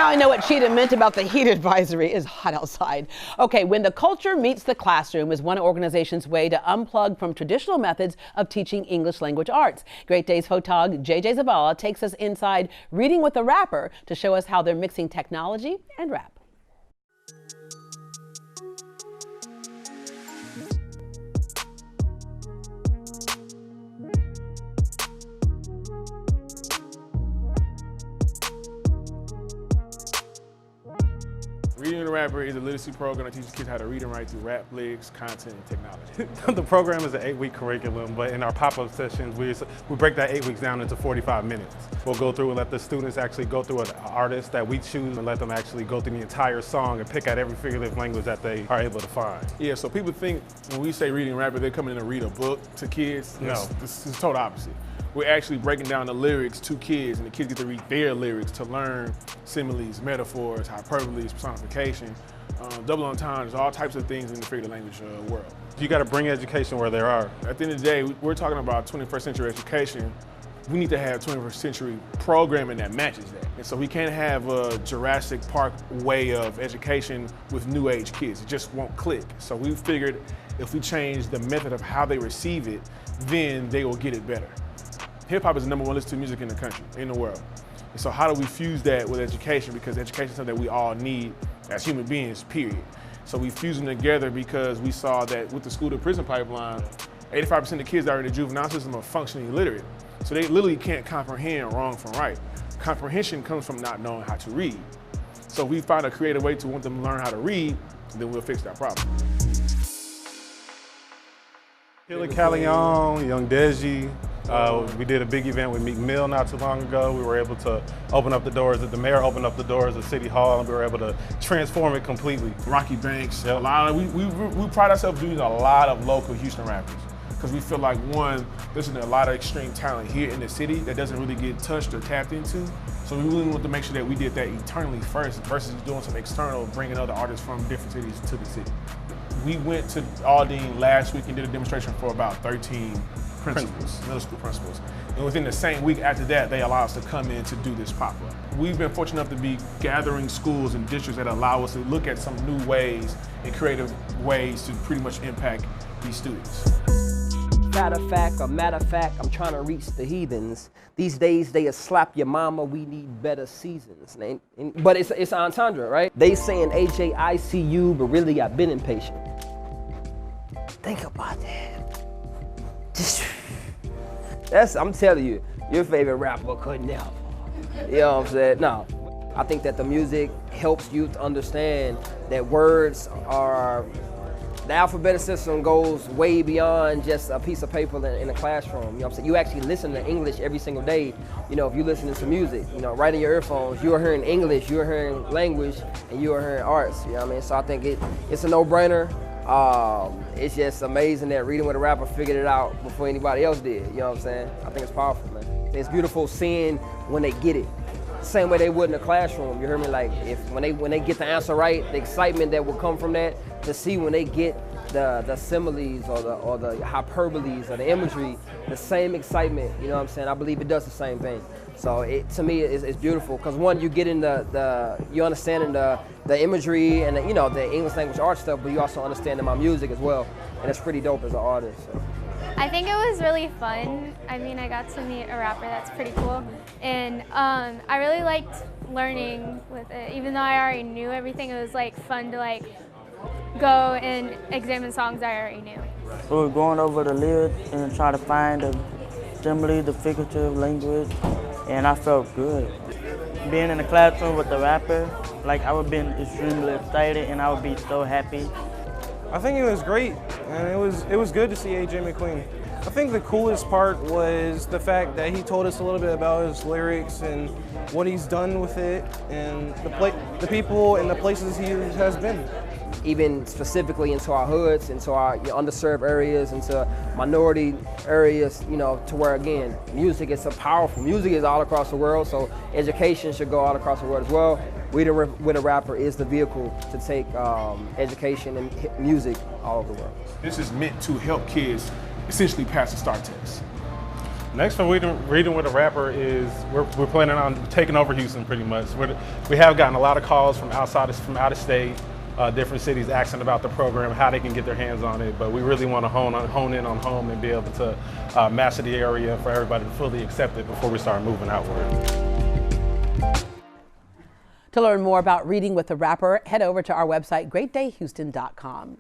Now I know what Cheetah meant about the heat advisory. Is hot outside. Okay, when the culture meets the classroom is one organization's way to unplug from traditional methods of teaching English language arts. Great Days photog JJ Zavala takes us inside Reading with a Rapper to show us how they're mixing technology and rap. Reading with a Rapper is a literacy program that teaches kids how to read and write through rap, lyrics, content, and technology. The program is an 8-week curriculum, but in our pop-up sessions, we break that 8 weeks down into 45 minutes. We'll go through and let the students actually go through an artist that we choose and let them actually go through the entire song and pick out every figurative language that they are able to find. Yeah, so people think when we say reading rapper, they're coming in to read a book to kids. No. This is the total opposite. We're actually breaking down the lyrics to kids, and the kids get to read their lyrics to learn similes, metaphors, hyperboles, personification, double entendres, all types of things in the figurative language world. You got to bring education where there are. At the end of the day, we're talking about 21st century education. We need to have 21st century programming that matches that. And so we can't have a Jurassic Park way of education with new age kids. It just won't click. So we figured if we change the method of how they receive it, then they will get it better. Hip hop is the #1 listened to music in the country, in the world. And so how do we fuse that with education? Because education is something that we all need as human beings, period. So we fuse them together because we saw that with the school to prison pipeline, 85% of kids that are in the juvenile system are functionally illiterate. So they literally can't comprehend wrong from right. Comprehension comes from not knowing how to read. So we find a creative way to want them to learn how to read, then we'll fix that problem. Killer Callion, Young Deji. We did a big event with Meek Mill not too long ago. We were able to open up the doors, the mayor opened up the doors of City Hall, and we were able to transform it completely. Rocky Banks, Yep. we pride ourselves using a lot of local Houston rappers because we feel like, one, there's a lot of extreme talent here in the city that doesn't really get touched or tapped into. So we really want to make sure that we did that internally first versus doing some external, bringing other artists from different cities to the city. We went to Aldine last week and did a demonstration for about 13 principals, middle school principals. And within the same week after that, they allow us to come in to do this pop-up. We've been fortunate enough to be gathering schools and districts that allow us to look at some new ways and creative ways to pretty much impact these students. Matter of fact, I'm trying to reach the heathens. These days they'll slap your mama, we need better seasons. But it's entendre, right? They saying AJICU, but really I've been impatient. Think about that. I'm telling you, your favorite rapper couldn't help. You know what I'm saying? No, I think that the music helps you to understand that words are, the alphabetic system goes way beyond just a piece of paper in a classroom. You know what I'm saying? You actually listen to English every single day. You know, if you're listening to music, you know, right in your earphones, you are hearing English, you are hearing language, and you are hearing arts. You know what I mean? So I think it's a no-brainer. It's just amazing that Reading with a Rapper figured it out before anybody else did. You know what I'm saying? I think it's powerful, man. It's beautiful seeing when they get it. Same way they would in the classroom. You hear me? Like when they get the answer right, the excitement that will come from that, to see when they get the similes or the hyperboles or the imagery, the same excitement. You know what I'm saying? I believe it does the same thing. So to me, it's beautiful because one, you get in you understanding the imagery and the English language art stuff, but you also understanding my music as well, and it's pretty dope as an artist. So. I think it was really fun. I mean, I got to meet a rapper that's pretty cool, and I really liked learning with it. Even though I already knew everything, it was like fun to like go and examine songs I already knew. We were going over the lyrics and try to find the simile, the figurative language, and I felt good. Being in the classroom with the rapper, like I would have been extremely excited and I would be so happy. I think it was great, and it was good to see AJ McQueen. I think the coolest part was the fact that he told us a little bit about his lyrics and what he's done with it, and the people and the places he has been. Even specifically into our hoods, into our underserved areas, into minority areas, to where, again, music is so powerful. Music is all across the world, so education should go all across the world as well. Reading with a Rapper is the vehicle to take education and music all over the world. This is meant to help kids essentially pass the STAR test. Next for Reading with a Rapper is we're planning on taking over Houston pretty much. We have gotten a lot of calls from out of state, different cities asking about the program, how they can get their hands on it, but we really want to hone in on home and be able to master the area for everybody to fully accept it before we start moving outward. To learn more about Reading with a Rapper, head over to our website, greatdayhouston.com.